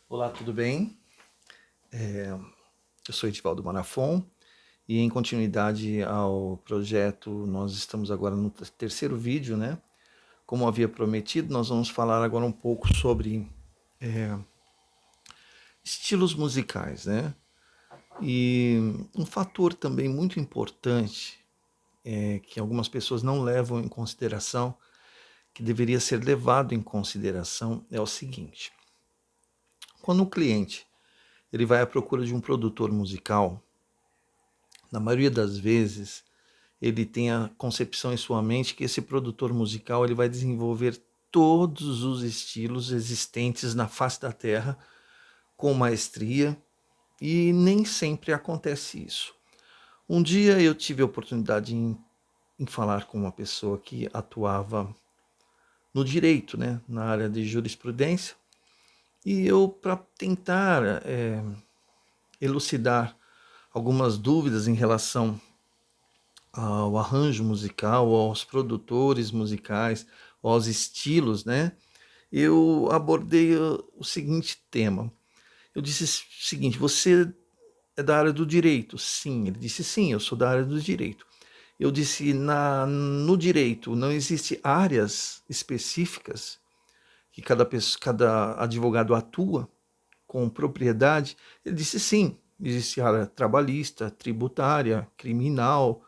Olá, tudo bem? Eu sou Edivaldo Manafon e em continuidade ao projeto, nós estamos agora no terceiro vídeo, né? Como havia prometido, nós vamos falar agora um pouco sobre estilos musicais, né? E um fator também muito importante, que algumas pessoas não levam em consideração, que deveria ser levado em consideração, é o seguinte: quando o cliente ele vai à procura de um produtor musical, na maioria das vezes ele tem a concepção em sua mente que esse produtor musical ele vai desenvolver todos os estilos existentes na face da Terra com maestria, e nem sempre acontece isso. Um dia eu tive a oportunidade em falar com uma pessoa que atuava no direito, né, na área de jurisprudência, e eu, para tentar elucidar algumas dúvidas em relação ao arranjo musical, aos produtores musicais, aos estilos, né? Eu abordei o seguinte tema. Eu disse o seguinte: você é da área do direito? Sim. Ele disse: sim, eu sou da área do direito. Eu disse: no direito não existe áreas específicas que cada advogado atua com propriedade? Ele disse: sim, existe área trabalhista, tributária, criminal,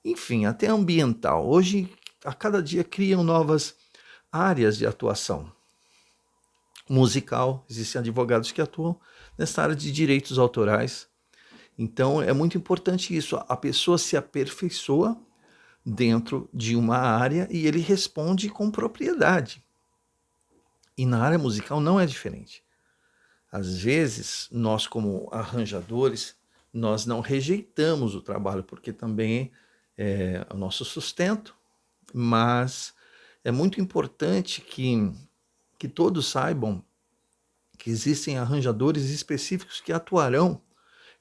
enfim, até ambiental. Hoje, a cada dia criam novas áreas de atuação. Musical, existem advogados que atuam nessa área de direitos autorais. Então, é muito importante isso. A pessoa se aperfeiçoa dentro de uma área e ele responde com propriedade. E na área musical não é diferente. Às vezes, nós como arranjadores, nós não rejeitamos o trabalho, porque também é o nosso sustento, mas é muito importante que todos saibam que existem arranjadores específicos que atuarão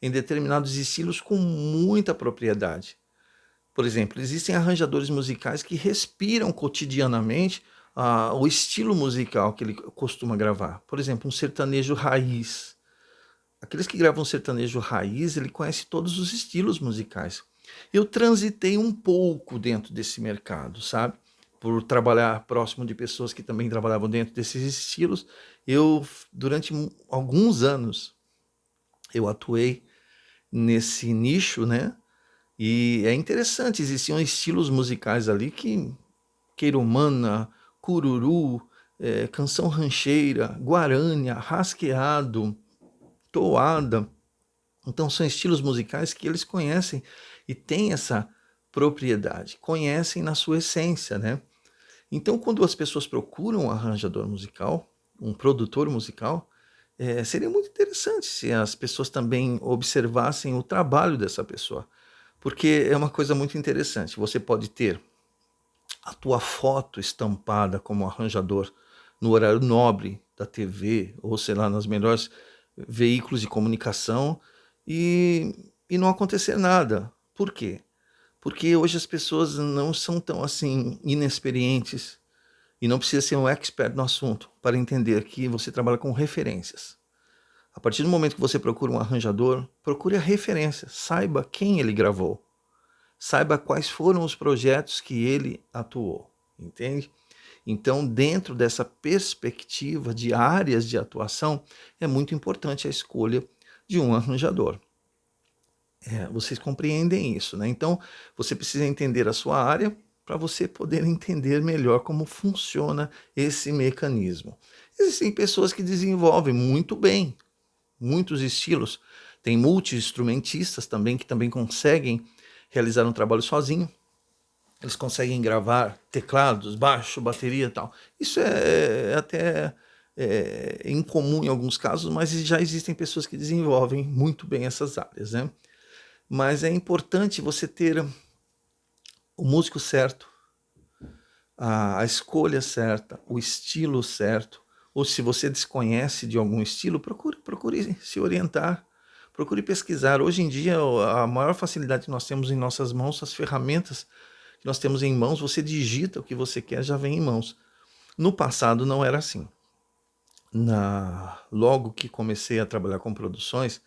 em determinados estilos com muita propriedade. Por exemplo, existem arranjadores musicais que respiram cotidianamente o estilo musical que ele costuma gravar. Por exemplo, um sertanejo raiz. Aqueles que gravam sertanejo raiz, ele conhece todos os estilos musicais. Eu transitei um pouco dentro desse mercado, sabe? Por trabalhar próximo de pessoas que também trabalhavam dentro desses estilos, eu, durante alguns anos, eu atuei nesse nicho, né? E é interessante, existiam estilos musicais ali que queiromana, cururu, canção rancheira, guarânia, rasqueado, toada. Então são estilos musicais que eles conhecem e têm essa propriedade, conhecem na sua essência, né? Então quando as pessoas procuram um arranjador musical, um produtor musical, seria muito interessante se as pessoas também observassem o trabalho dessa pessoa, porque é uma coisa muito interessante. Você pode ter a tua foto estampada como arranjador no horário nobre da TV, ou sei lá, nos melhores veículos de comunicação, e não acontecer nada. Por quê? Porque hoje as pessoas não são tão assim inexperientes e não precisa ser um expert no assunto para entender que você trabalha com referências. A partir do momento que você procura um arranjador, procure a referência, saiba quem ele gravou, saiba quais foram os projetos que ele atuou, entende? Então, dentro dessa perspectiva de áreas de atuação, é muito importante a escolha de um arranjador. Vocês compreendem isso, né? Então, você precisa entender a sua área para você poder entender melhor como funciona esse mecanismo. Existem pessoas que desenvolvem muito bem muitos estilos. Tem multi-instrumentistas também que também conseguem realizar um trabalho sozinho. Eles conseguem gravar teclados, baixo, bateria e tal. Isso é até incomum em alguns casos, mas já existem pessoas que desenvolvem muito bem essas áreas, né? Mas é importante você ter o músico certo, a escolha certa, o estilo certo, ou se você desconhece de algum estilo, procure se orientar, procure pesquisar. Hoje em dia, a maior facilidade que nós temos em nossas mãos, as ferramentas que nós temos em mãos, você digita o que você quer, já vem em mãos. No passado não era assim. logo que comecei a trabalhar com produções,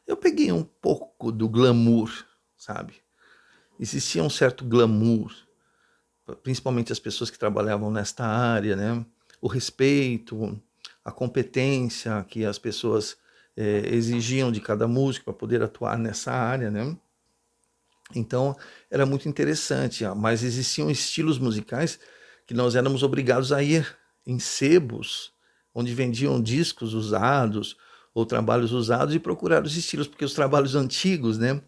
eu peguei um pouco do glamour, sabe? Existia um certo glamour, principalmente as pessoas que trabalhavam nesta área, né? O respeito, a competência que as pessoas exigiam de cada músico para poder atuar nessa área, né? Então era muito interessante, mas existiam estilos musicais que nós éramos obrigados a ir em sebos, onde vendiam discos usados ou trabalhos usados e procurar os estilos, porque os trabalhos antigos, né?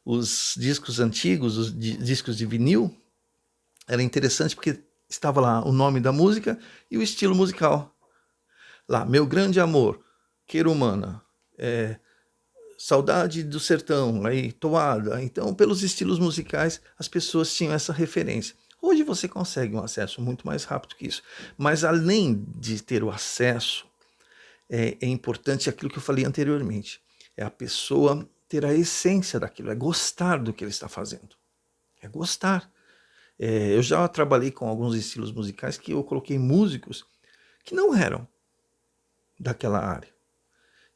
Os discos antigos, os discos de vinil, era interessante porque estava lá o nome da música e o estilo musical. Lá, Meu Grande Amor, Queirumana, Saudade do Sertão, aí, Toada. Então, pelos estilos musicais, as pessoas tinham essa referência. Hoje você consegue um acesso muito mais rápido que isso. Mas além de ter o acesso, é importante aquilo que eu falei anteriormente. É a pessoa ter a essência daquilo, é gostar do que ele está fazendo. É gostar. Eu já trabalhei com alguns estilos musicais que eu coloquei músicos que não eram daquela área.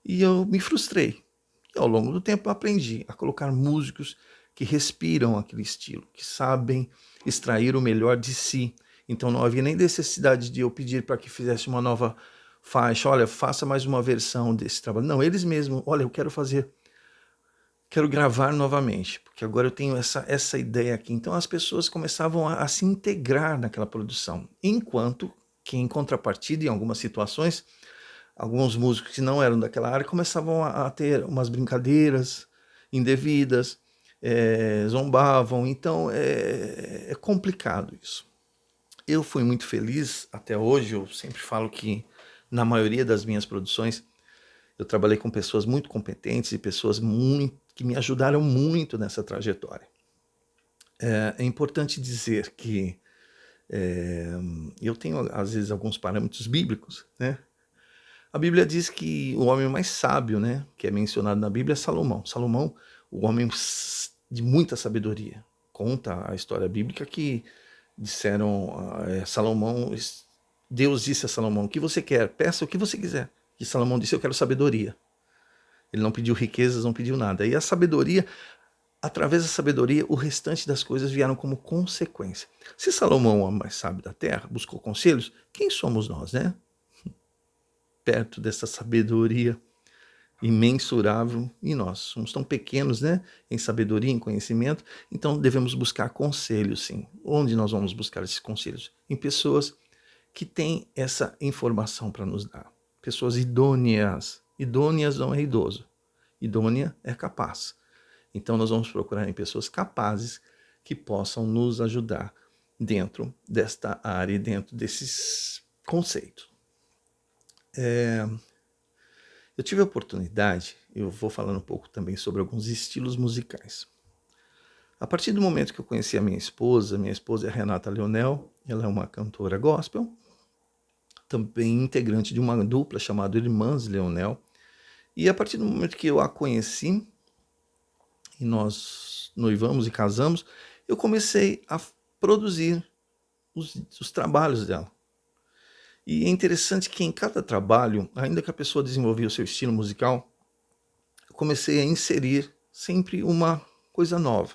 E eu me frustrei. E ao longo do tempo eu aprendi a colocar músicos que respiram aquele estilo, que sabem extrair o melhor de si. Então não havia nem necessidade de eu pedir para que fizesse uma nova faixa, olha, faça mais uma versão desse trabalho. Não, eles mesmos, olha, eu quero gravar novamente, porque agora eu tenho essa ideia aqui. Então as pessoas começavam a se integrar naquela produção, enquanto que em contrapartida, em algumas situações, alguns músicos que não eram daquela área começavam a ter umas brincadeiras indevidas, zombavam, então é complicado isso. Eu fui muito feliz até hoje, eu sempre falo que na maioria das minhas produções eu trabalhei com pessoas muito competentes e pessoas que me ajudaram muito nessa trajetória. É importante dizer que eu tenho às vezes alguns parâmetros bíblicos, né? A Bíblia diz que o homem mais sábio, né, que é mencionado na Bíblia, é Salomão. Salomão, o homem de muita sabedoria. Conta a história bíblica que disseram Salomão, Deus disse a Salomão, o que você quer? Peça o que você quiser. E Salomão disse, eu quero sabedoria. Ele não pediu riquezas, não pediu nada. E a sabedoria, através da sabedoria, o restante das coisas vieram como consequência. Se Salomão, o homem mais sábio da terra, buscou conselhos, quem somos nós, né? Perto dessa sabedoria imensurável, e nós somos tão pequenos, né, em sabedoria, em conhecimento, então devemos buscar conselhos, sim. Onde nós vamos buscar esses conselhos? Em pessoas que têm essa informação para nos dar. Pessoas idôneas. Idôneas não é idoso. Idônea é capaz. Então nós vamos procurar em pessoas capazes que possam nos ajudar dentro desta área, dentro desses conceitos. Eu tive a oportunidade, eu vou falando um pouco também sobre alguns estilos musicais. A partir do momento que eu conheci a minha esposa é a Renata Leonel, ela é uma cantora gospel, também integrante de uma dupla chamada Irmãs Leonel. E a partir do momento que eu a conheci, e nós noivamos e casamos, eu comecei a produzir os trabalhos dela. E é interessante que em cada trabalho, ainda que a pessoa desenvolvia o seu estilo musical, eu comecei a inserir sempre uma coisa nova.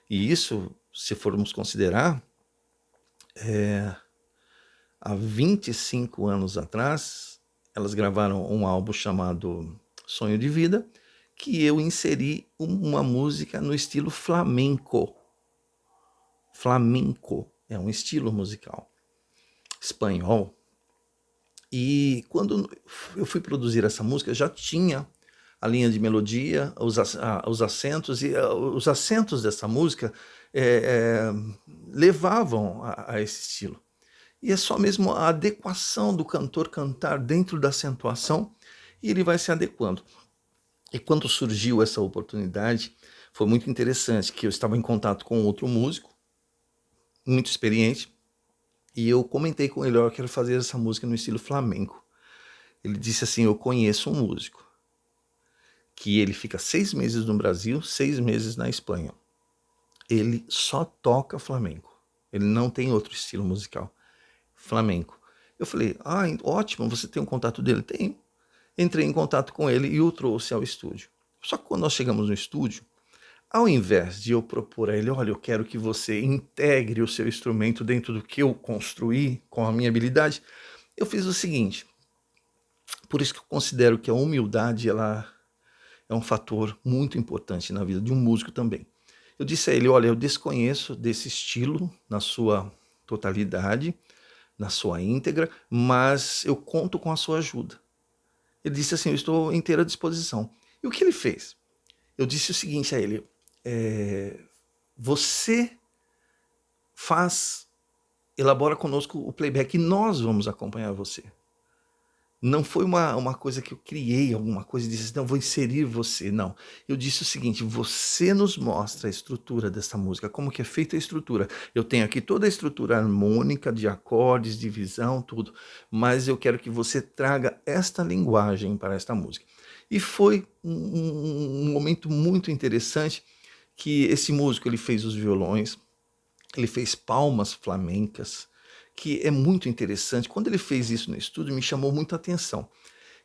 E isso, se formos considerar, há 25 anos atrás, elas gravaram um álbum chamado Sonho de Vida, que eu inseri uma música no estilo flamenco. Flamenco é um estilo musical espanhol. E quando eu fui produzir essa música, já tinha a linha de melodia, os acentos, e os acentos dessa música levavam a esse estilo. E é só mesmo a adequação do cantor cantar dentro da acentuação e ele vai se adequando. E quando surgiu essa oportunidade, foi muito interessante, que eu estava em contato com outro músico, muito experiente, e eu comentei com ele, eu quero fazer essa música no estilo flamenco. Ele disse assim, eu conheço um músico, que ele fica 6 meses no Brasil, 6 meses na Espanha. Ele só toca flamenco. Ele não tem outro estilo musical. Flamenco. Eu falei, ótimo, você tem um contato dele? Tenho. Entrei em contato com ele e o trouxe ao estúdio. Só que quando nós chegamos no estúdio, ao invés de eu propor a ele, olha, eu quero que você integre o seu instrumento dentro do que eu construí com a minha habilidade, eu fiz o seguinte. Por isso que eu considero que a humildade ela é um fator muito importante na vida de um músico também. Eu disse a ele, olha, eu desconheço desse estilo na sua totalidade, na sua íntegra, mas eu conto com a sua ajuda. Ele disse assim, eu estou em inteira disposição. E o que ele fez? Eu disse o seguinte a ele, você elabora conosco o playback e nós vamos acompanhar você. Não foi uma coisa que eu criei, alguma coisa e disse, não, vou inserir você. Não, eu disse o seguinte, você nos mostra a estrutura dessa música, como que é feita a estrutura. Eu tenho aqui toda a estrutura harmônica, de acordes, divisão, tudo. Mas eu quero que você traga esta linguagem para esta música. E foi um momento muito interessante que esse músico ele fez os violões, ele fez palmas flamencas, que é muito interessante. Quando ele fez isso no estúdio, me chamou muita atenção,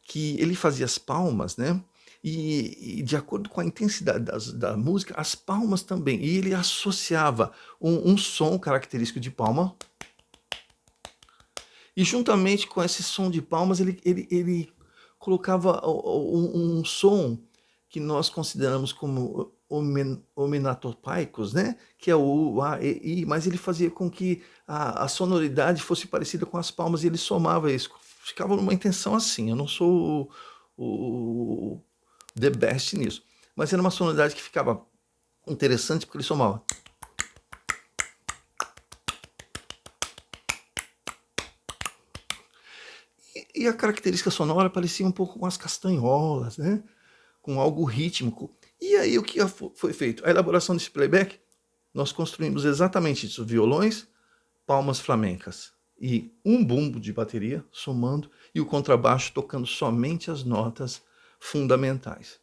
que ele fazia as palmas, né? E de acordo com a intensidade da música, as palmas também. E ele associava um som característico de palma, e juntamente com esse som de palmas, ele colocava um som que nós consideramos como homenatopaicos, né? Que é o U, A, E, I, mas ele fazia com que a sonoridade fosse parecida com as palmas e ele somava isso. Ficava numa intenção assim, eu não sou o the best nisso, mas era uma sonoridade que ficava interessante porque ele somava. E a característica sonora parecia um pouco com as castanholas, né? Com algo rítmico. E aí o que foi feito? A elaboração desse playback, nós construímos exatamente isso, violões, palmas flamencas e um bumbo de bateria somando e o contrabaixo tocando somente as notas fundamentais.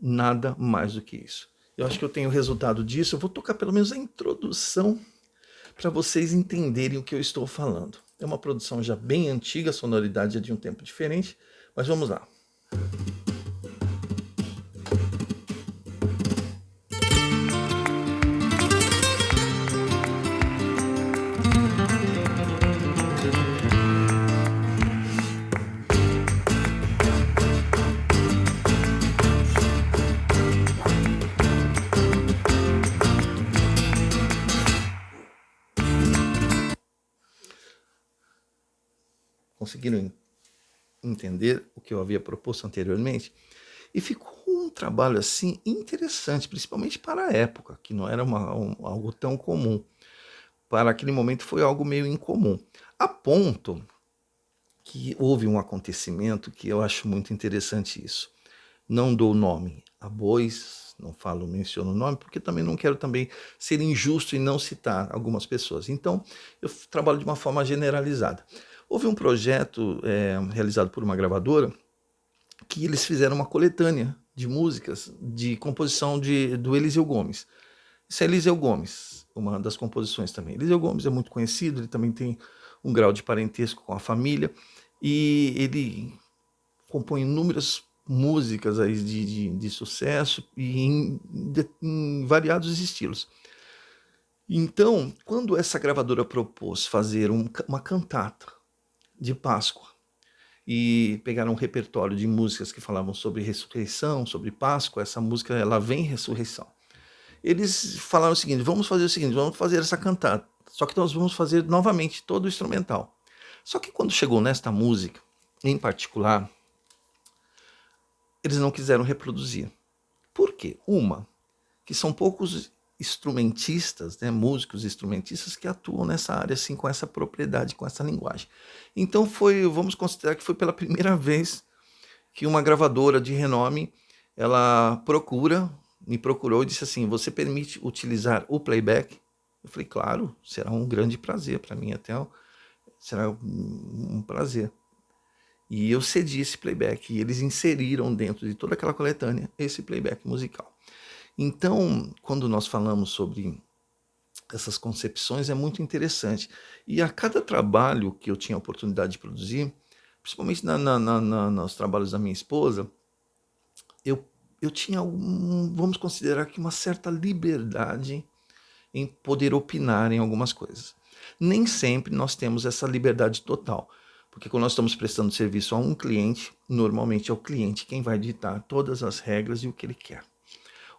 Nada mais do que isso. Eu acho que eu tenho o resultado disso, eu vou tocar pelo menos a introdução para vocês entenderem o que eu estou falando. É uma produção já bem antiga, a sonoridade é de um tempo diferente, mas vamos lá. Conseguiram entender o que eu havia proposto anteriormente? E ficou um trabalho assim interessante, principalmente para a época, que não era algo tão comum. Para aquele momento foi algo meio incomum. A ponto que houve um acontecimento que eu acho muito interessante isso. Não dou nome a bois, não menciono o nome, porque também não quero também ser injusto e não citar algumas pessoas. Então, eu trabalho de uma forma generalizada. Houve um projeto realizado por uma gravadora que eles fizeram uma coletânea de músicas de composição do Eliseu Gomes. Isso é Eliseu Gomes, uma das composições também. Eliseu Gomes é muito conhecido, ele também tem um grau de parentesco com a família e ele compõe inúmeras músicas aí de sucesso e em variados estilos. Então, quando essa gravadora propôs fazer uma cantata de Páscoa e pegaram um repertório de músicas que falavam sobre ressurreição, sobre Páscoa, essa música ela vem ressurreição. Eles falaram o seguinte, vamos fazer essa cantata, só que nós vamos fazer novamente todo o instrumental. Só que quando chegou nesta música, em particular, eles não quiseram reproduzir. Por quê? Que são poucos instrumentistas, né, músicos instrumentistas que atuam nessa área assim, com essa propriedade, com essa linguagem. Então vamos considerar que foi pela primeira vez que uma gravadora de renome, ela me procurou e disse assim, você permite utilizar o playback? Eu falei, claro, será um grande prazer para mim, será um prazer. E eu cedi esse playback, e eles inseriram dentro de toda aquela coletânea esse playback musical. Então, quando nós falamos sobre essas concepções é muito interessante. E a cada trabalho que eu tinha a oportunidade de produzir, principalmente nos trabalhos da minha esposa, eu, eu tinha, vamos considerar que uma certa liberdade em poder opinar em algumas coisas. Nem sempre nós temos essa liberdade total, porque quando nós estamos prestando serviço a um cliente, normalmente é o cliente quem vai ditar todas as regras e o que ele quer.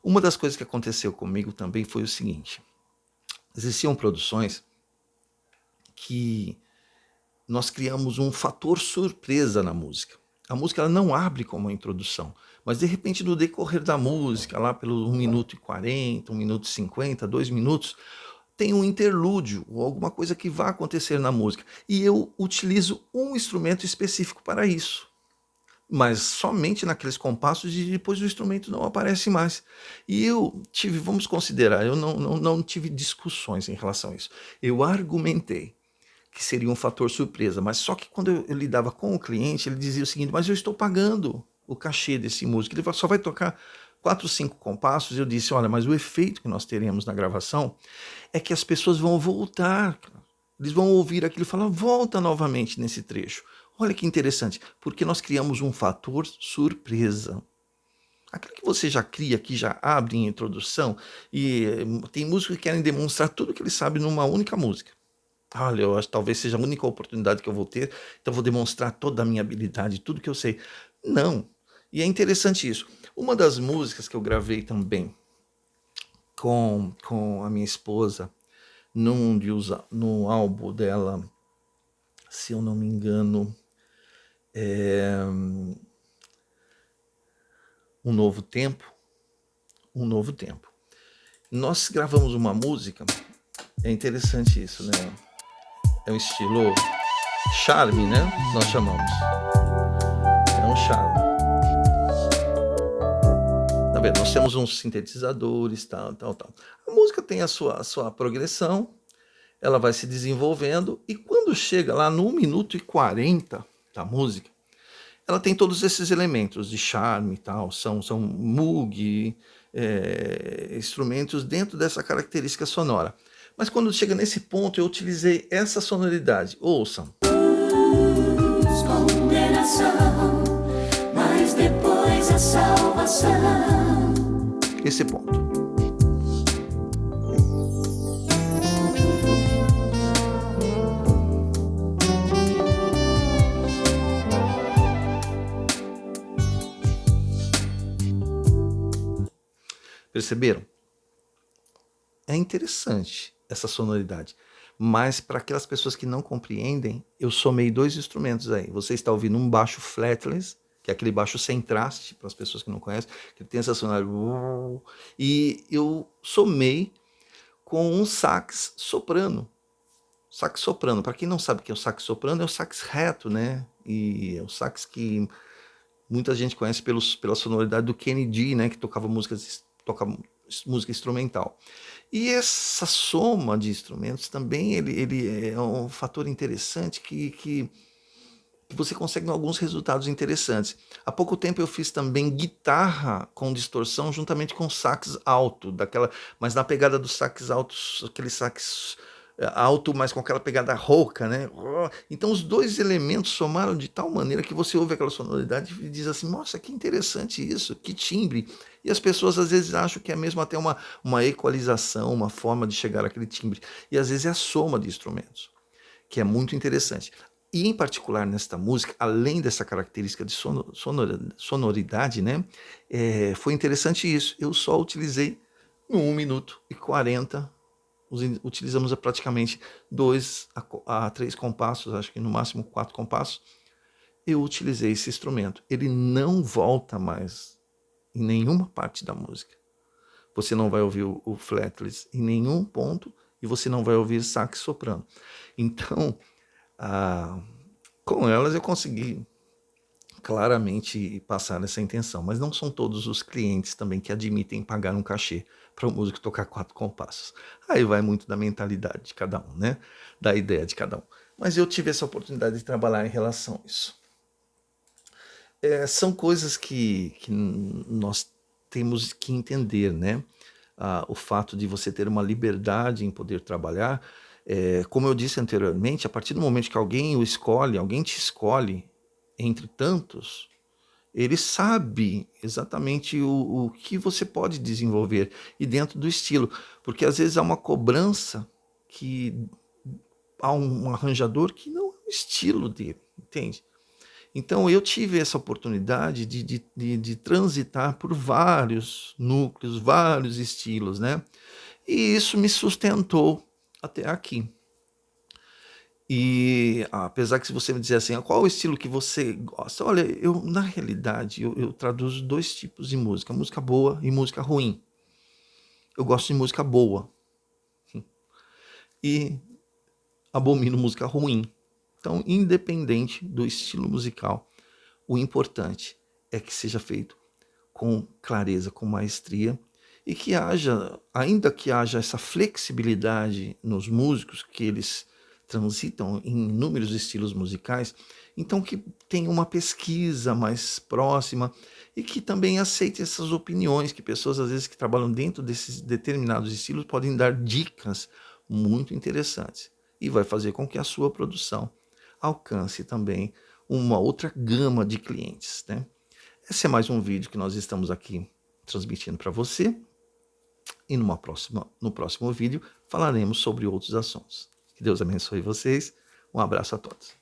Uma das coisas que aconteceu comigo também foi o seguinte: existiam produções que nós criamos um fator surpresa na música. A música ela não abre como uma introdução, mas de repente no decorrer da música, lá pelo 1 minuto e 40, 1 minuto e 50, 2 minutos, tem um interlúdio ou alguma coisa que vai acontecer na música. E eu utilizo um instrumento específico para isso, mas somente naqueles compassos e depois o instrumento não aparece mais. E eu tive, vamos considerar, eu não tive discussões em relação a isso. Eu argumentei que seria um fator surpresa, mas só que quando eu lidava com o cliente, ele dizia o seguinte: mas eu estou pagando o cachê desse músico, ele só vai tocar 4, 5 compassos. Eu disse: olha, mas o efeito que nós teremos na gravação é que as pessoas vão voltar, eles vão ouvir aquilo e falar: volta novamente nesse trecho. Olha que interessante, porque nós criamos um fator surpresa. Aquilo que você já cria, que já abre em introdução, e tem músicos que querem demonstrar tudo que eles sabem numa única música. Olha, eu acho que talvez seja a única oportunidade que eu vou ter, então vou demonstrar toda a minha habilidade, tudo que eu sei. Não. E é interessante isso. Uma das músicas que eu gravei também com a minha esposa, no álbum dela, se eu não me engano, é Um Novo Tempo. Um Novo Tempo. Nós gravamos uma música, é interessante isso, né? É um estilo charme, né? Nós chamamos. É um charme. Tá vendo? Nós temos uns sintetizadores, tal. A música tem a sua progressão, ela vai se desenvolvendo, e quando chega lá no 1 minuto e 40 da música, ela tem todos esses elementos de charme e tal, são Moog, instrumentos dentro dessa característica sonora. Mas quando chega nesse ponto, eu utilizei essa sonoridade. Ouçam. Condenação, mas depois a salvação. Esse ponto. Perceberam? É interessante essa sonoridade, mas para aquelas pessoas que não compreendem, eu somei 2 instrumentos aí. Você está ouvindo um baixo fretless, que é aquele baixo sem traste, para as pessoas que não conhecem, que tem essa sonoridade, e eu somei com um sax soprano. Sax soprano, para quem não sabe o que é o sax soprano, é o sax reto, né? E é o sax que muita gente conhece pela sonoridade do Kenny G, né? Que tocava música instrumental. E essa soma de instrumentos também ele é um fator interessante que você consegue alguns resultados interessantes. Há pouco tempo eu fiz também guitarra com distorção juntamente com sax alto, mas na pegada dos sax altos, aquele sax alto, mas com aquela pegada rouca, né? Então os 2 elementos somaram de tal maneira que você ouve aquela sonoridade e diz assim: nossa, que interessante isso, que timbre. E as pessoas às vezes acham que é mesmo até uma equalização, uma forma de chegar àquele timbre. E às vezes é a soma de instrumentos, que é muito interessante. E em particular nesta música, além dessa característica de sonoridade, né? Foi interessante isso. Eu só utilizei no 1 minuto e 40, utilizamos praticamente 2 a 3 compassos, acho que no máximo 4 compassos. Eu utilizei esse instrumento. Ele não volta mais em nenhuma parte da música. Você não vai ouvir o fretless em nenhum ponto e você não vai ouvir sax soprano. Então, com elas eu consegui claramente passar essa intenção, mas não são todos os clientes também que admitem pagar um cachê para o músico tocar 4 compassos. Aí vai muito da mentalidade de cada um, né? Da ideia de cada um. Mas eu tive essa oportunidade de trabalhar em relação a isso. São coisas que nós temos que entender, né? o fato de você ter uma liberdade em poder trabalhar. Como eu disse anteriormente, a partir do momento que alguém o escolhe, alguém te escolhe entre tantos, ele sabe exatamente o que você pode desenvolver e dentro do estilo, porque às vezes há uma cobrança que há um arranjador que não é o estilo dele, entende? Então eu tive essa oportunidade de transitar por vários núcleos, vários estilos, né? E isso me sustentou até aqui. E apesar que se você me dizer assim, qual o estilo que você gosta? Olha, na realidade, eu traduzo dois tipos de música boa e música ruim. Eu gosto de música boa e abomino música ruim. Então, independente do estilo musical, o importante é que seja feito com clareza, com maestria, e que haja, ainda que haja essa flexibilidade nos músicos, que eles transitam em inúmeros estilos musicais, então que tenha uma pesquisa mais próxima e que também aceite essas opiniões, que pessoas às vezes que trabalham dentro desses determinados estilos podem dar dicas muito interessantes e vai fazer com que a sua produção alcance também uma outra gama de clientes, né? Esse é mais um vídeo que nós estamos aqui transmitindo para você. E no próximo vídeo falaremos sobre outros assuntos. Que Deus abençoe vocês. Um abraço a todos.